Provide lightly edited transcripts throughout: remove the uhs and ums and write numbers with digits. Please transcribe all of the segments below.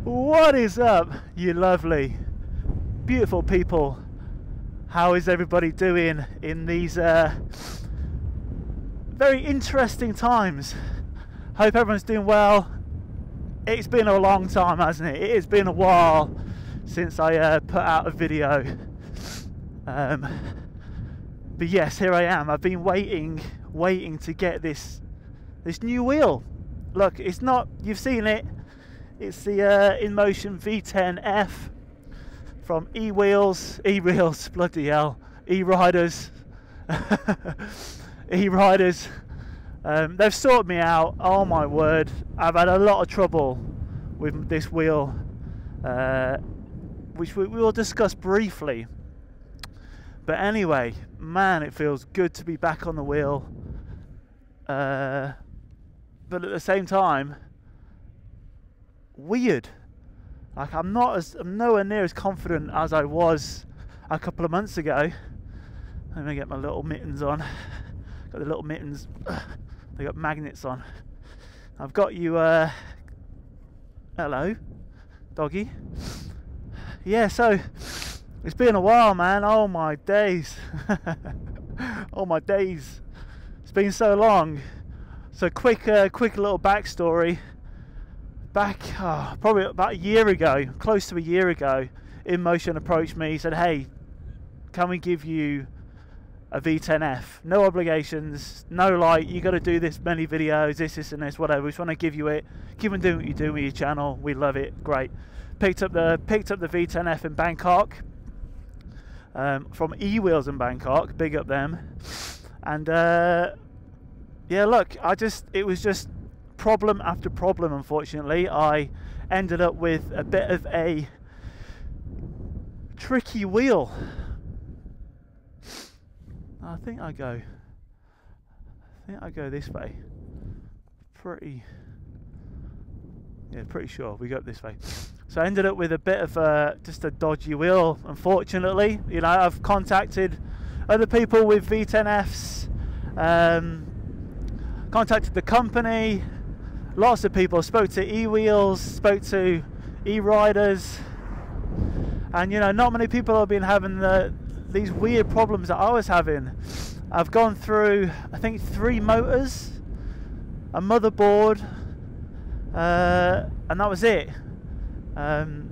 What is up, you lovely, beautiful people? How is everybody doing in these very interesting times? Hope everyone's doing well. It's been a long time, hasn't it? It has been a while since I put out a video. But yes, here I am. I've been waiting to get this new wheel. Look, it's not, you've seen it. It's the Inmotion V10 from E-Wheels, bloody hell, E-Riderz. E-Riderz. They've sorted me out. Oh my word, I've had a lot of trouble with this wheel, which we will discuss briefly. But anyway, man, it feels good to be back on the wheel. But at the same time, weird. Like I'm nowhere near as confident as I was a couple of months ago. Let me get my little mittens on. Got the little mittens. They got magnets on. I've got you. Hello, doggy. Yeah, so it's been a while, man. Oh my days. Oh my days. It's been so long. So quick little backstory. Back probably about a year ago, close to a year ago, Inmotion approached me, said, hey, can we give you a V10F? No obligations, no like, you got to do this many videos, this and this, whatever. We just want to give you it. Keep on doing what you do with your channel. We love it. Great. Picked up the V10F in Bangkok, from E-Wheels in Bangkok. Big up them. And yeah, look, it was just problem after problem. Unfortunately, I ended up with a bit of a tricky wheel. I think I go this way. Pretty sure we go up this way. So I ended up with a bit of just a dodgy wheel, unfortunately. You know, I've contacted other people with V10Fs, contacted the company. Lots of people. Spoke to E-Wheels, spoke to E-Riderz, and you know, not many people have been having these weird problems that I was having. I've gone through, I think, 3 motors, a motherboard, and that was it. And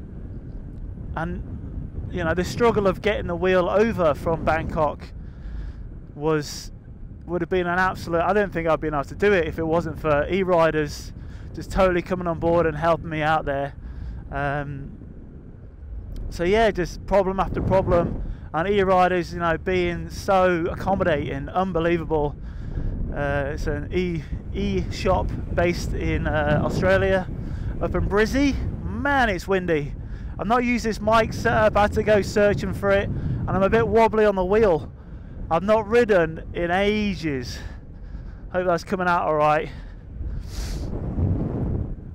you know, the struggle of getting the wheel over from Bangkok would have been an absolute, I don't think I'd been able to do it if it wasn't for E-Riderz just totally coming on board and helping me out there. So yeah, just problem after problem, and E-Riderz, you know, being so accommodating, unbelievable. It's an e-shop based in Australia, up in Brizzy. Man, it's windy. I've not used this mic setup. I had to go searching for it, and I'm a bit wobbly on the wheel. I've not ridden in ages. Hope that's coming out all right.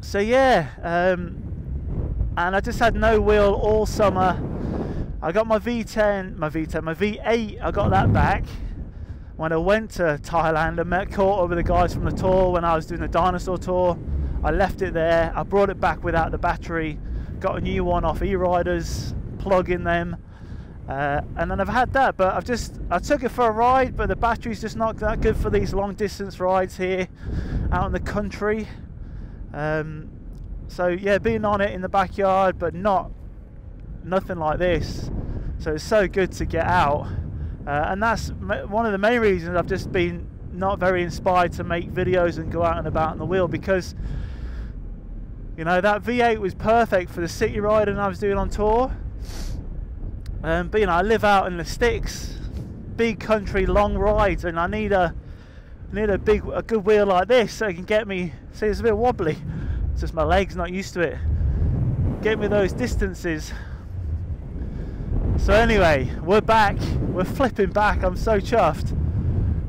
So yeah, and I just had no wheel all summer. I got my V8. I got that back when I went to Thailand and caught up with the guys from the tour when I was doing the dinosaur tour. I left it there. I brought it back without the battery. Got a new one off E-Riderz, plug in them. And then I've had that, but I took it for a ride, but the battery's just not that good for these long distance rides here out in the country. So yeah, being on it in the backyard, but nothing like this. So it's so good to get out, and that's one of the main reasons I've just been not very inspired to make videos and go out and about on the wheel, because you know, that V8 was perfect for the city riding I was doing on tour. But you know, I live out in the sticks, big country, long rides, and I need a good wheel like this so it can get me. See, it's a bit wobbly. It's just my legs not used to it. Get me those distances. So anyway, we're back. We're flipping back. I'm so chuffed.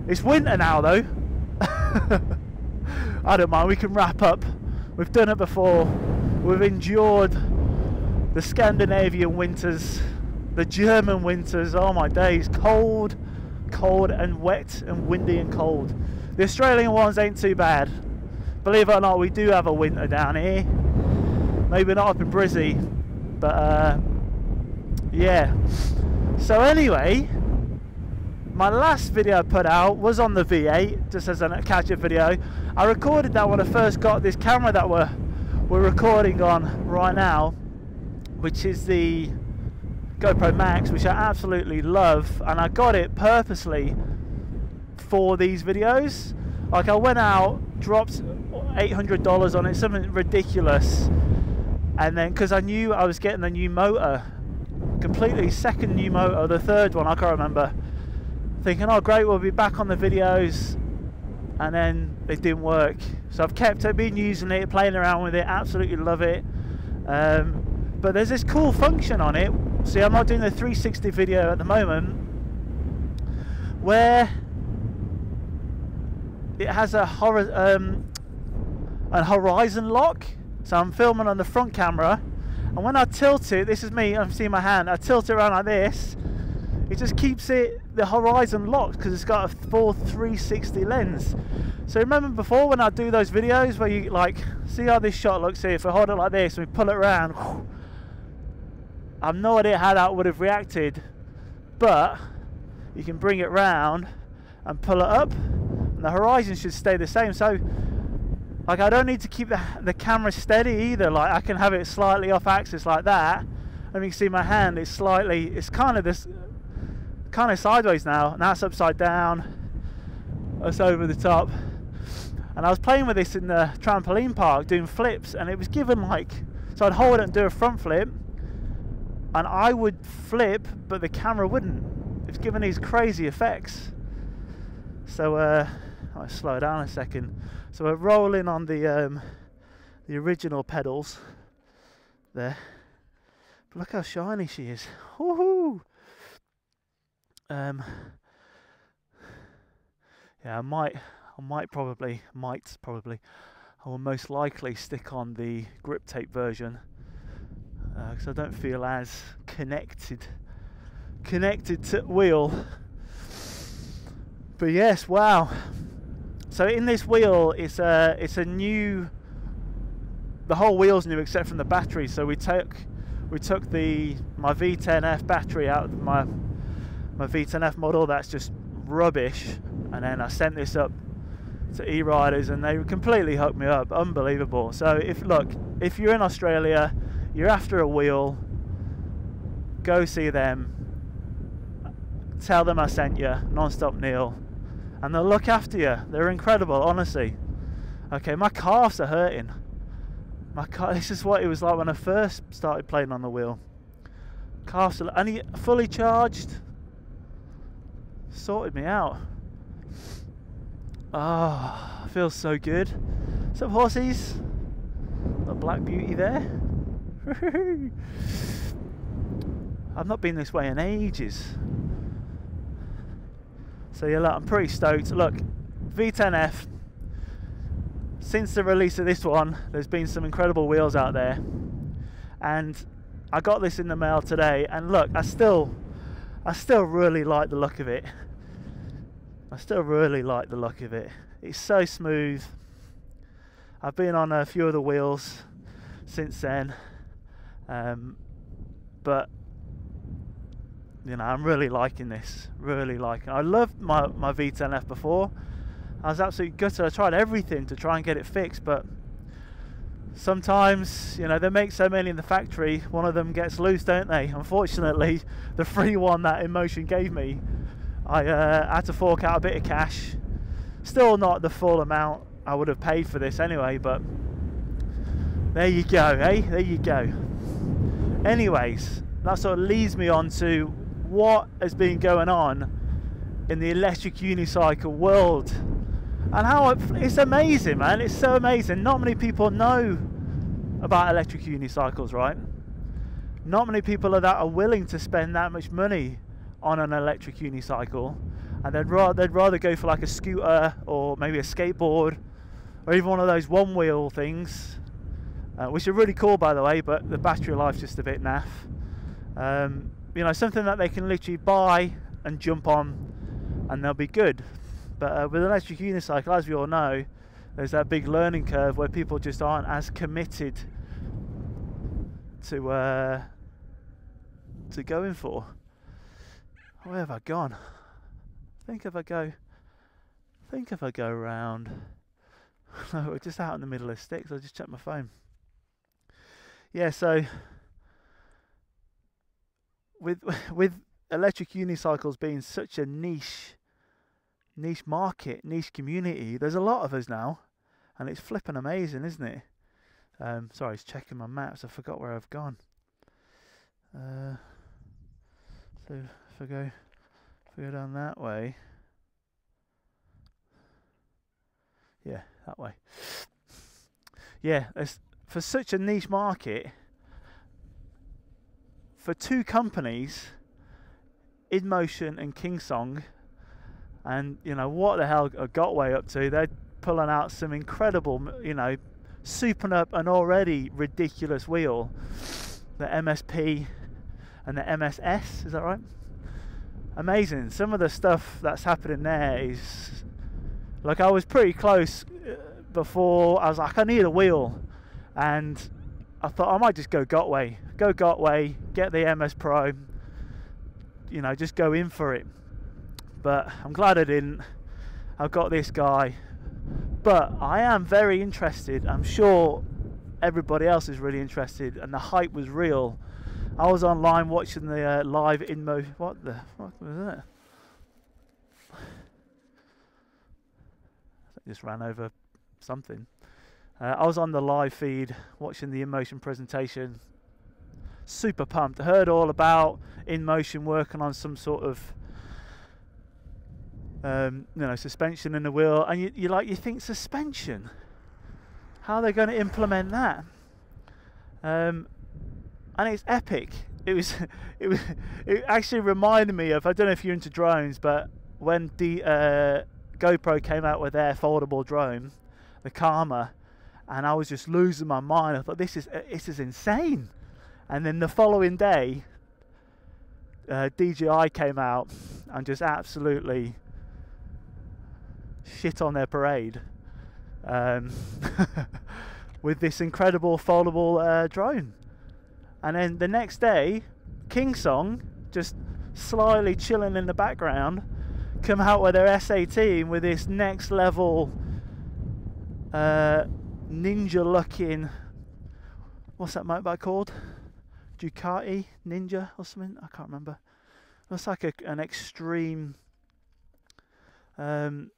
It's winter now though. I don't mind. We can wrap up. We've done it before. We've endured the Scandinavian winters, the German winters. Oh my days, cold and wet and windy and cold. The Australian ones ain't too bad, believe it or not, we do have a winter down here. Maybe not up in Brizzy, but yeah. So anyway, my last video I put out was on the V8, just as a catch-up video. I recorded that when I first got this camera that we're recording on right now, which is the GoPro Max, which I absolutely love, and I got it purposely for these videos. Like, I went out, dropped $800 on it, something ridiculous, and then because I knew I was getting a new motor, completely second new motor, the third one, I can't remember, thinking, oh great, we'll be back on the videos, and then it didn't work. So I've been using it, playing around with it, absolutely love it. But there's this cool function on it. See, I'm not doing the 360 video at the moment, where it has a horizon lock. So I'm filming on the front camera, and when I tilt it, this is me, I'm seeing my hand, I tilt it around like this, it just keeps the horizon locked because it's got a full 360 lens. So remember before when I do those videos where you like, see how this shot looks here, if I hold it like this and we pull it around, I have no idea how that would have reacted, but you can bring it round and pull it up and the horizon should stay the same. So like, I don't need to keep the camera steady either. Like, I can have it slightly off axis like that, and you can see my hand, it's kind of sideways now, and that's upside down, that's over the top. And I was playing with this in the trampoline park doing flips, and it was given like, so I'd hold it and do a front flip, and I would flip but the camera wouldn't. It's given these crazy effects. So I'll slow down a second. So we're rolling on the original pedals there, but look how shiny she is. Woohoo! Yeah, I will most likely stick on the grip tape version, because I don't feel as connected to wheel. But yes, wow. So in this wheel, it's a new, the whole wheel's new except from the battery. So we took my V10F battery out of my V10F model, that's just rubbish, and then I sent this up to E-Riderz and they completely hooked me up. Unbelievable. So if you're in Australia, you're after a wheel, go see them, tell them I sent you, NonStopNeal, and they'll look after you. They're incredible, honestly. Okay, my calves are hurting. This is what it was like when I first started playing on the wheel. Calves are, and fully charged, sorted me out. Oh, feels so good. Some horsies, a black beauty there. I've not been this way in ages. So yeah, look, I'm pretty stoked. Look, V10F, since the release of this one, there's been some incredible wheels out there, and I got this in the mail today, and look, I still really like the look of it. It's so smooth. I've been on a few of the wheels since then, but you know, I'm really liking this. I loved my V10F before. I was absolutely gutted. I tried everything to try and get it fixed, but sometimes, you know, they make so many in the factory, one of them gets loose, don't they? Unfortunately, the free one that Inmotion gave me, I had to fork out a bit of cash. Still not the full amount I would have paid for this anyway, but there you go, eh? There you go. Anyways, that sort of leads me on to what has been going on in the electric unicycle world, and how it's amazing, man. It's so amazing. Not many people know about electric unicycles, right? Not many people are willing to spend that much money on an electric unicycle, and they'd rather go for like a scooter or maybe a skateboard or even one of those one-wheel things, which are really cool, by the way, but the battery life's just a bit naff. You know, something that they can literally buy and jump on and they'll be good. But with an electric unicycle, as we all know, there's that big learning curve where people just aren't as committed to going for. Where have I gone? I think if I go around. No, we're just out in the middle of sticks. I'll just check my phone. Yeah, so with electric unicycles being such a niche market, niche community, there's a lot of us now, and it's flipping amazing, isn't it? Sorry, I was checking my maps. I forgot where I've gone. So if I go down that way, yeah, that way. Yeah, for such a niche market, for two companies, Inmotion and KingSong, and you know what the hell are Gotway up to? They're pulling out some incredible, you know, souping up an already ridiculous wheel, the MSP and the MSS, is that right? Amazing. Some of the stuff that's happening there is, like, I was pretty close before. I was like, I need a wheel, and I thought I might just go Gotway, get the MS Pro, you know, just go in for it. But I'm glad I didn't. I've got this guy, but I am very interested. I'm sure everybody else is really interested, and the hype was real. I was online watching the live Inmotion. What was that? I just ran over something. I was on the live feed watching the Inmotion presentation. Super pumped. I heard all about Inmotion working on some sort of you know, suspension in the wheel, and you think suspension? How are they going to implement that? And it's epic. It actually reminded me of, I don't know if you're into drones, but when the GoPro came out with their foldable drone, the Karma, and I was just losing my mind. I thought, this is insane. And then the following day, DJI came out and just absolutely shit on their parade with this incredible foldable drone. And then the next day, KingSong, just slyly chilling in the background, come out with their S18 with this next level ninja looking, what's that motorbike called? Ducati Ninja or something? I can't remember. Looks like an extreme motorbike,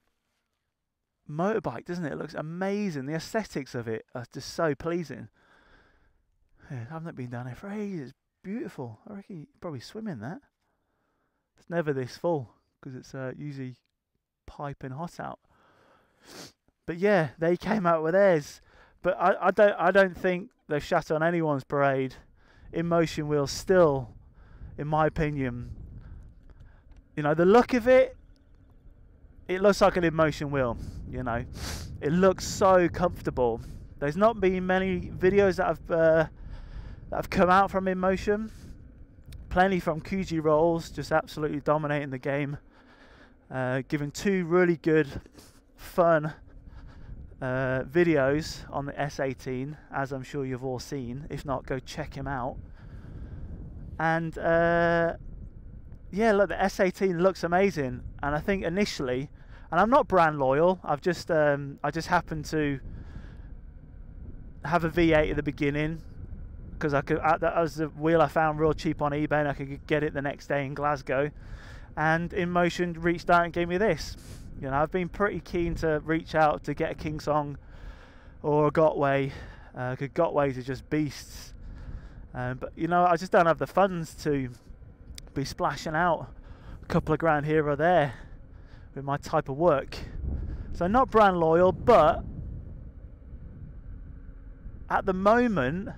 doesn't it? It looks amazing. The aesthetics of it are just so pleasing. Yeah, I haven't been down there for ages. It's beautiful. I reckon you probably swim in that. It's never this full because it's usually piping hot out. But yeah, they came out with theirs. But I don't think they've shat on anyone's parade. Inmotion wheels still, in my opinion, you know, the look of it, it looks like an Inmotion wheel. You know, it looks so comfortable. There's not been many videos that have come out from Inmotion. Plenty from QG Rolls, just absolutely dominating the game, giving two really good, fun videos on the S18, as I'm sure you've all seen. If not, go check him out. And yeah, look, the S18 looks amazing. And I think initially, and I'm not brand loyal, I just happened to have a V8 at the beginning because that was the wheel I found real cheap on eBay, and I could get it the next day in Glasgow. And Inmotion reached out and gave me this. You know, I've been pretty keen to reach out to get a KingSong or a Gotway, because Gotways are just beasts. But you know, I just don't have the funds to be splashing out a couple of grand here or there with my type of work. So not brand loyal, but at the moment,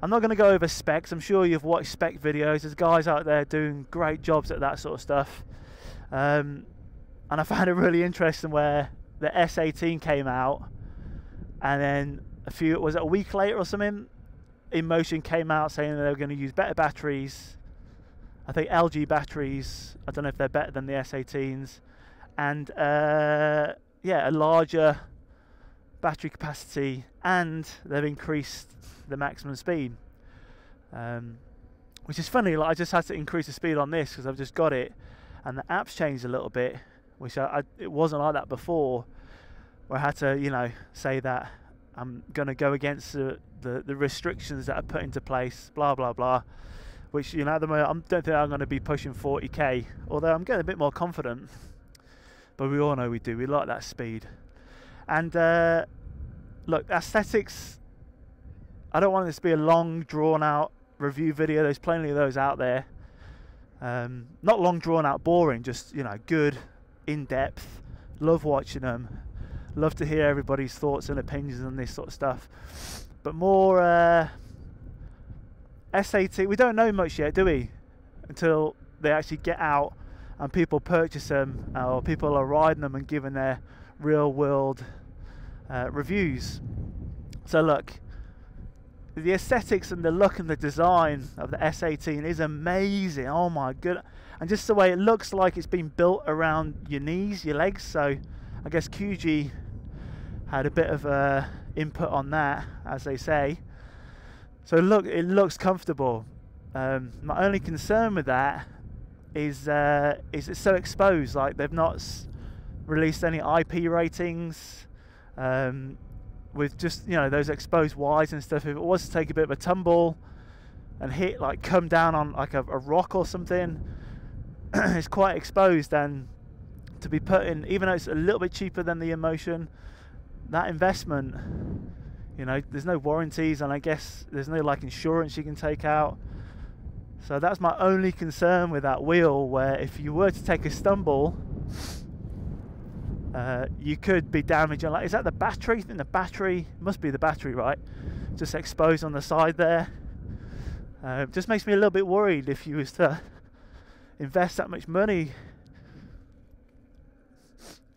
I'm not going to go over specs. I'm sure you've watched spec videos. There's guys out there doing great jobs at that sort of stuff. And I found it really interesting where the S18 came out, and then was it a week later or something, Inmotion came out saying that they were going to use better batteries. I think LG batteries. I don't know if they're better than the S18s. And yeah, a larger battery capacity, and they've increased the maximum speed, which is funny. Like, I just had to increase the speed on this because I've just got it, and the app's changed a little bit, which it wasn't like that before, where I had to, you know, say that I'm going to go against the restrictions that are put into place, blah blah blah, which, you know, at the moment I don't think I'm going to be pushing 40k, although I'm getting a bit more confident. But we all know we do. We like that speed. And look, aesthetics, I don't want this to be a long drawn out review video. There's plenty of those out there. Not long drawn out boring, just, you know, good, in depth. Love watching them. Love to hear everybody's thoughts and opinions on this sort of stuff. But more S18, we don't know much yet, do we? Until they actually get out and people purchase them, or people are riding them and giving their real world reviews. So look, the aesthetics and the look and the design of the S18 is amazing. Oh my god. And just the way it looks, like it's been built around your knees, your legs. So I guess QG had a bit of input on that, as they say. So look, it looks comfortable. My only concern with that is it's so exposed. Like, they've not released any IP ratings with just, you know, those exposed Ys and stuff. If it was to take a bit of a tumble and hit, like, come down on like a rock or something, it's quite exposed. And to be put in, even though it's a little bit cheaper than the Inmotion, that investment, you know, there's no warranties, and I guess there's no like insurance you can take out. So that's my only concern with that wheel, where if you were to take a stumble, you could be damaging. Like, is that the battery? I think the battery, must be the battery, right? Just exposed on the side there. Just makes me a little bit worried if you was to invest that much money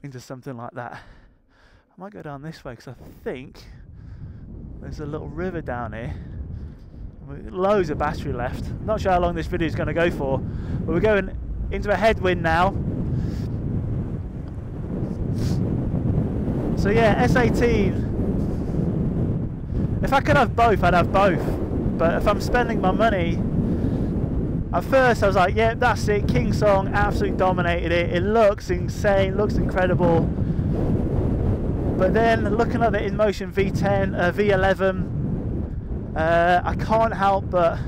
into something like that. I might go down this way because I think there's a little river down here. Loads of battery left. Not sure how long this video is going to go for, but we're going into a headwind now. So yeah, S18, if I could have both, I'd have both. But if I'm spending my money, at first I was like, yeah, that's it, KingSong absolutely dominated it. It looks insane, looks incredible. But then looking at the Inmotion V10, V11, I can't help but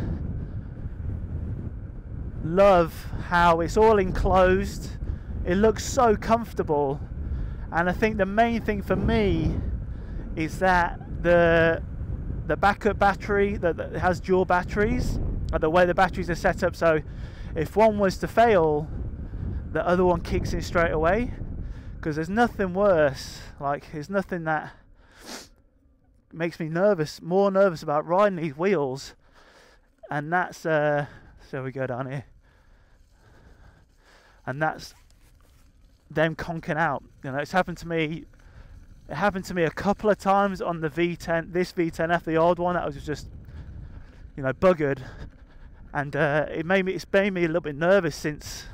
love how it's all enclosed. It looks so comfortable, and I think the main thing for me is that the backup battery that has dual batteries, and the way the batteries are set up, so if one was to fail, the other one kicks in straight away. Because there's nothing worse, like, there's nothing that makes me more nervous about riding these wheels, and that's so we go down here, and that's them conking out. You know, it's happened to me. It happened to me a couple of times on the V10, this V10F, the old one that was just, you know, buggered, and it's made me a little bit nervous since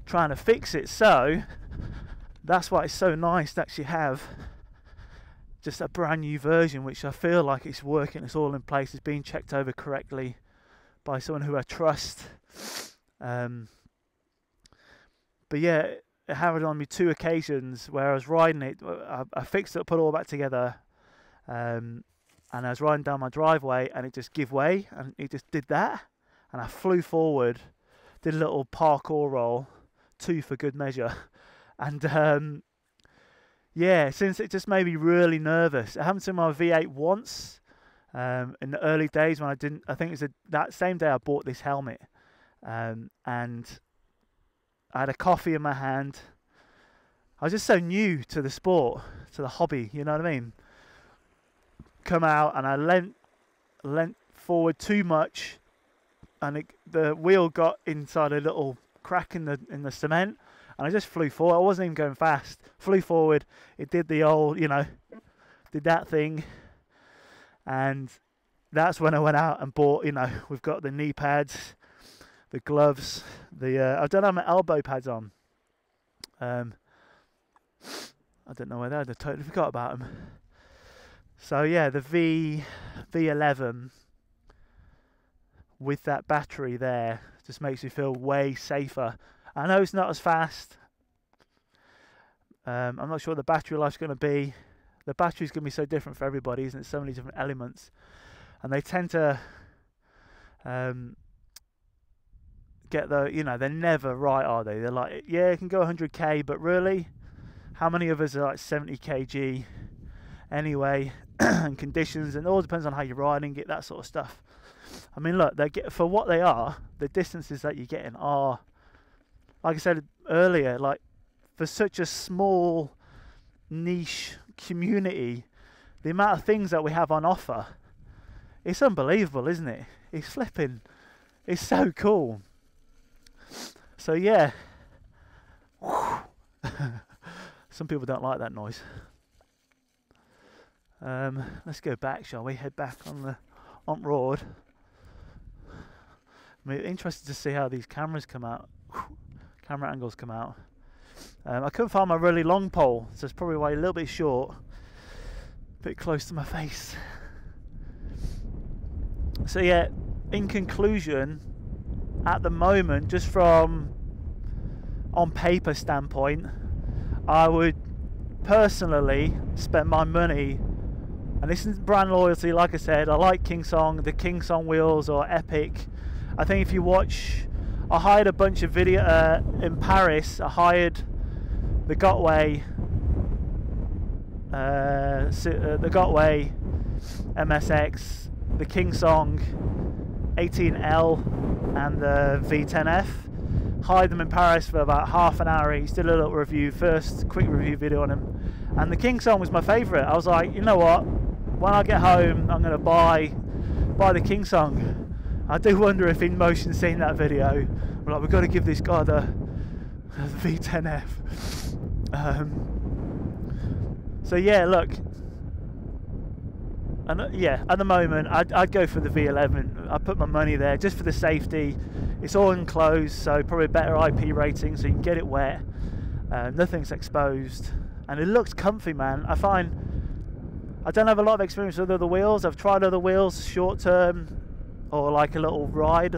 trying to fix it. So that's why it's so nice to actually have just a brand new version, which I feel like it's working, it's all in place, it's being checked over correctly by someone who I trust. But yeah, it happened on me 2 occasions where I was riding it. I fixed it, put it all back together, and I was riding down my driveway and it just gave way, and it just did that, and I flew forward, did a little parkour roll, 2 for good measure, and yeah, since it just made me really nervous. It happened to my V8 once in the early days when I think it was that same day I bought this helmet, and I had a coffee in my hand. I was just so new to the sport, to the hobby, you know what I mean? Come out and I leant forward too much, and the wheel got inside a little crack in the cement, and I just flew forward. I wasn't even going fast. Flew forward. It did the old, you know, did that thing, and that's when I went out and bought. You know, we've got the knee pads, the gloves, I don't have my elbow pads on. I don't know where they are. I totally forgot about them. So yeah, the V11 with that battery there just makes me feel way safer. I know it's not as fast. I'm not sure what the battery life's going to be. The battery's going to be so different for everybody, isn't it? So many different elements, and they tend to get the, you know, they're never right, are they? They're like, yeah, it can go 100k, but really, how many of us are like 70 kg anyway? And conditions, and it all depends on how you're riding it, that sort of stuff. I mean, look, they get, for what they are, the distances that you're getting are, like I said earlier, like for such a small niche community, the amount of things that we have on offer, it's unbelievable, isn't it? It's flipping, it's so cool. So yeah, some people don't like that noise. Let's go back, shall we? Head back on the road. I'm interested to see how these cameras come out. Camera angles come out. I couldn't find my really long pole, so it's probably way a little bit short, a bit close to my face. So yeah, in conclusion, at the moment, just from on paper standpoint, I would personally spend my money, and this isn't brand loyalty, like I said, I like KingSong, the KingSong wheels or Epic. I think if you watch, I hired a bunch of video in Paris. I hired the Gotway, MSX, the KingSong 18L and the V10F. Hired them in Paris for about half an hour each, did a little review, first quick review video on them, and the KingSong was my favourite. I was like, you know what, when I get home I'm going to buy the KingSong. I do wonder if Inmotion's seen that video. We're like, we've got to give this guy the V10F. So yeah, look, and yeah, at the moment I'd go for the V11. I put my money there just for the safety. It's all enclosed, so probably better IP rating, so you can get it wet. Nothing's exposed, and it looks comfy, man. I find I don't have a lot of experience with other wheels. I've tried other wheels short term or like a little ride,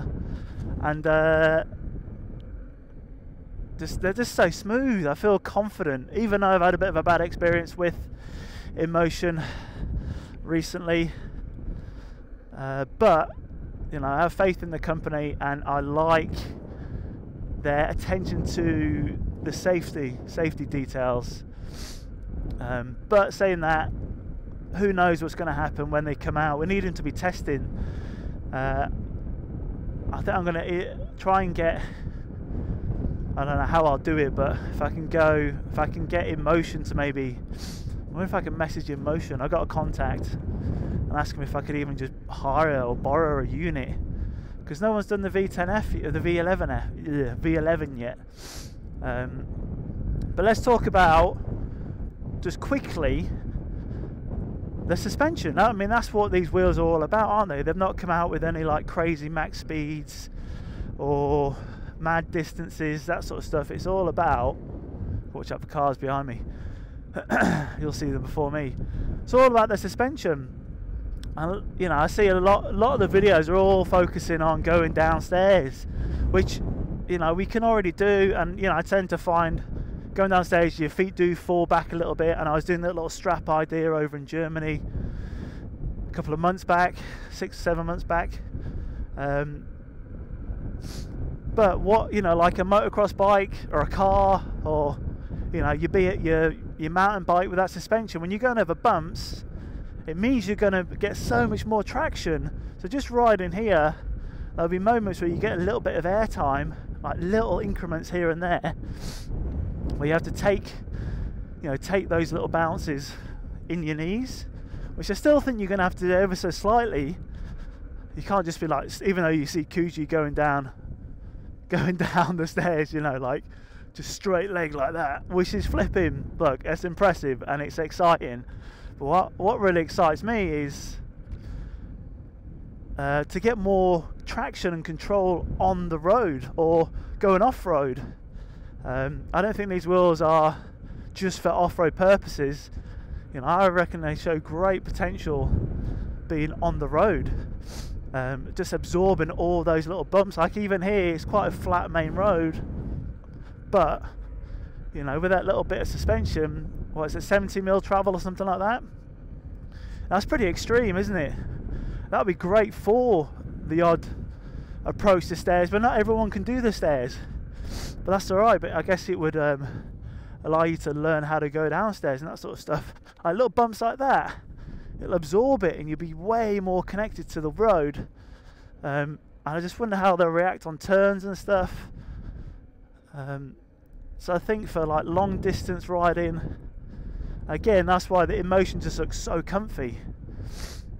and they're just so smooth. I feel confident, even though I've had a bit of a bad experience with Inmotion recently, but you know, I have faith in the company, and I like their attention to the safety details. But saying that, who knows what's going to happen when they come out? We need them to be testing. I think I'm going to try and get, I don't know how I'll do it, but if I can get Inmotion to maybe, I wonder if I can message Inmotion. I got a contact and ask them if I could even just hire or borrow a unit, because no one's done the V10F or the V11 yet. But let's talk about, just quickly, the suspension. I mean, that's what these wheels are all about, aren't they? They've not come out with any like crazy max speeds or mad distances, that sort of stuff. It's all about, watch out for cars behind me, you'll see them before me. It's all about the suspension. And you know, I see a lot of the videos are all focusing on going downstairs, which, you know, we can already do. And you know, I tend to find going downstairs, your feet do fall back a little bit, and I was doing that little strap idea over in Germany a couple of months back, 6-7 months back. But what, you know, like a motocross bike or a car, or you know, you be at your mountain bike with that suspension, when you're going over bumps, it means you're going to get so much more traction. So just riding here, there'll be moments where you get a little bit of air time, like little increments here and there, where you have to take those little bounces in your knees, which I still think you're going to have to do ever so slightly. You can't just be like, even though you see Kuji going down the stairs, you know, like just straight leg like that, which is flipping, look, it's impressive and it's exciting. But what really excites me is to get more traction and control on the road or going off-road. I don't think these wheels are just for off-road purposes, you know, I reckon they show great potential being on the road, just absorbing all those little bumps. Like even here, it's quite a flat main road, but you know, with that little bit of suspension, what is it, 70mm travel or something like that? That's pretty extreme, isn't it? That would be great for the odd approach to stairs, but not everyone can do the stairs. But that's alright, but I guess it would allow you to learn how to go downstairs and that sort of stuff. Like little bumps like that, it'll absorb it and you'll be way more connected to the road. And I just wonder how they'll react on turns and stuff. So I think for like long distance riding, again, that's why the Inmotion just looks so comfy.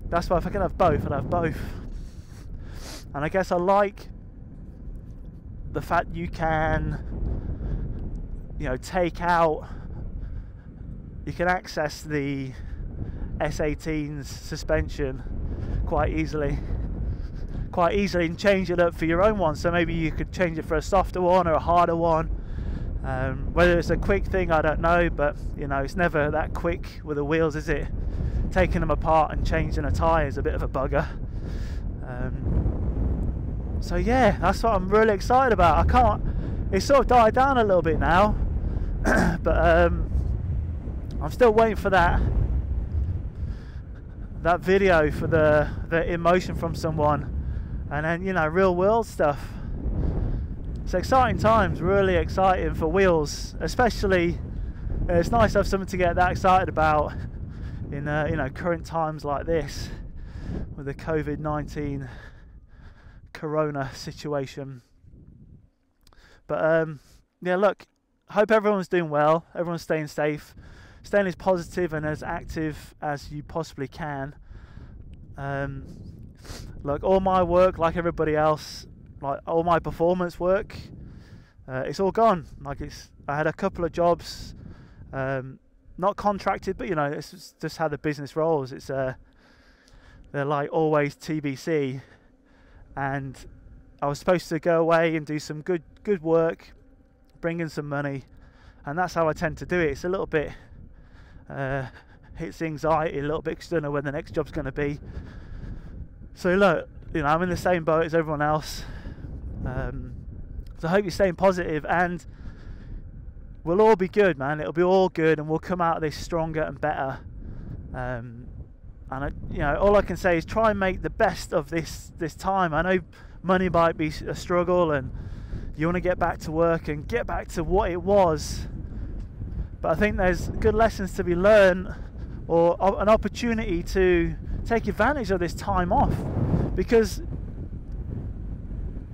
That's why if I can have both, I'd have both. And I guess I like the fact you can, you know, take out, you can access the S18's suspension quite easily and change it up for your own one. So maybe you could change it for a softer one or a harder one. Whether it's a quick thing, I don't know, but you know, it's never that quick with the wheels, is it? Taking them apart and changing a tyre is a bit of a bugger. So yeah, that's what I'm really excited about. It's sort of died down a little bit now, but I'm still waiting for that video for the Inmotion from someone, and then, you know, real world stuff. It's exciting times, really exciting for wheels, especially. It's nice to have something to get that excited about in you know, current times like this with the COVID-19 corona situation. But yeah, look, hope everyone's doing well, everyone's staying safe, staying as positive and as active as you possibly can. Look, all my work, like everybody else, like all my performance work, it's all gone. Like I had a couple of jobs, not contracted, but you know, it's just how the business rolls. It's they're like always TBC, and I was supposed to go away and do some good work, bring in some money, and that's how I tend to do it. It's a little bit hits anxiety a little bit because I don't know when the next job's going to be. So look, you know, I'm in the same boat as everyone else. So I hope you're staying positive, and we'll all be good, man. It'll be all good, and we'll come out of this stronger and better. And you know, all I can say is try and make the best of this time. I know money might be a struggle, and you want to get back to work and get back to what it was. But I think there's good lessons to be learned, or an opportunity to take advantage of this time off, because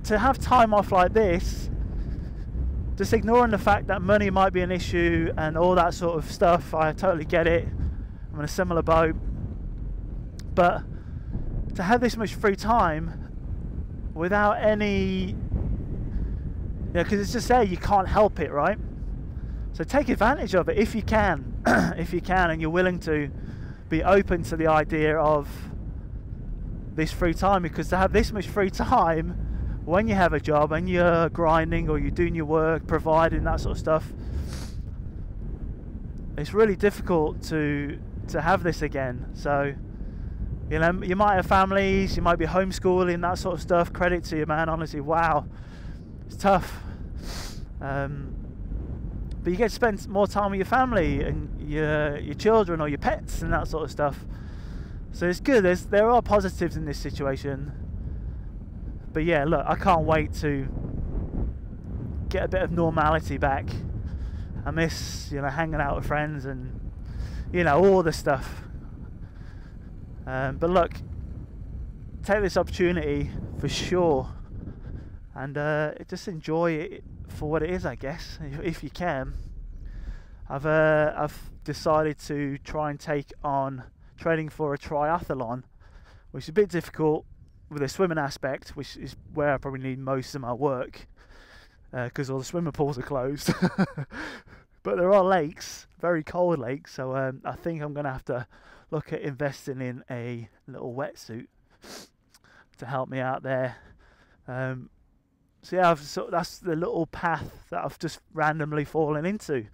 to have time off like this, just ignoring the fact that money might be an issue and all that sort of stuff, I totally get it. I'm in a similar boat. But to have this much free time without any, you know, because it's just there, you can't help it, right? So take advantage of it if you can, if you can, and you're willing to be open to the idea of this free time, because to have this much free time when you have a job and you're grinding or you're doing your work, providing that sort of stuff, it's really difficult to have this again. So, you know, you might have families, you might be homeschooling, that sort of stuff. Credit to you, man, honestly. Wow, it's tough. But you get to spend more time with your family and your children or your pets and that sort of stuff. So it's good. There are positives in this situation. But yeah, look, I can't wait to get a bit of normality back. I miss, you know, hanging out with friends and, you know, all the stuff. But look, take this opportunity for sure, and just enjoy it for what it is, I guess, if you can. I've decided to try and take on training for a triathlon, which is a bit difficult with the swimming aspect, which is where I probably need most of my work, because all the swimming pools are closed. But there are lakes, very cold lakes, so I think I'm going to have to look at investing in a little wetsuit to help me out there. So yeah, that's the little path that I've just randomly fallen into.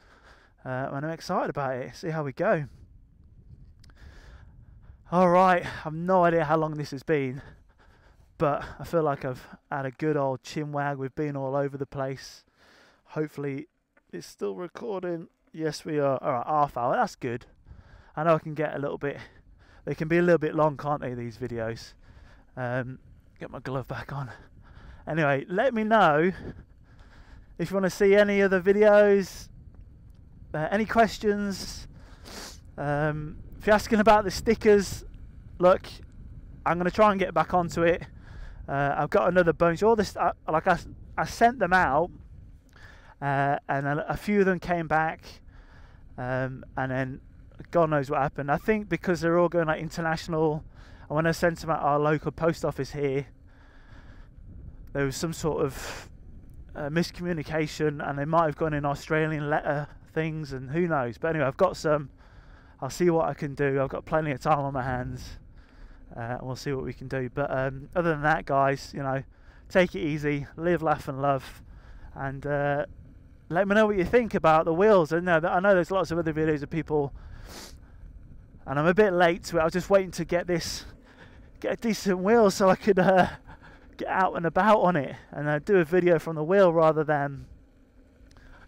and I'm excited about it. See how we go. Alright, I've no idea how long this has been, but I feel like I've had a good old chinwag. We've been all over the place. Hopefully it's still recording. Yes, we are. Alright, half hour, that's good. I know I can get a little bit, they can be a little bit long, can't they, these videos? Get my glove back on. Anyway, let me know if you want to see any other videos, any questions. If you're asking about the stickers, look, I'm going to try and get back onto it. I've got another bunch. All this, I sent them out, and a few of them came back, and then God knows what happened. I think because they're all going like international, and when I sent them out our local post office here, there was some sort of miscommunication, and they might have gone in Australian letter things, and who knows. But anyway, I've got some. I'll see what I can do. I've got plenty of time on my hands, and we'll see what we can do. But other than that, guys, you know, take it easy, live, laugh and love, and let me know what you think about the wheels. I know there's lots of other videos of people, and I'm a bit late to it. I was just waiting to get a decent wheel so I could get out and about on it, and do a video from the wheel rather than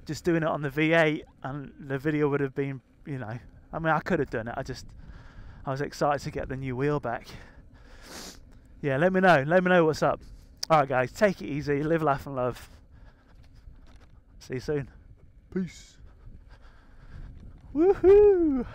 just doing it on the V8, and the video would have been, you know, I mean, I could have done it. I was excited to get the new wheel back. Yeah, let me know what's up. Alright guys, take it easy, live, laugh and love. See you soon. Peace. Woohoo!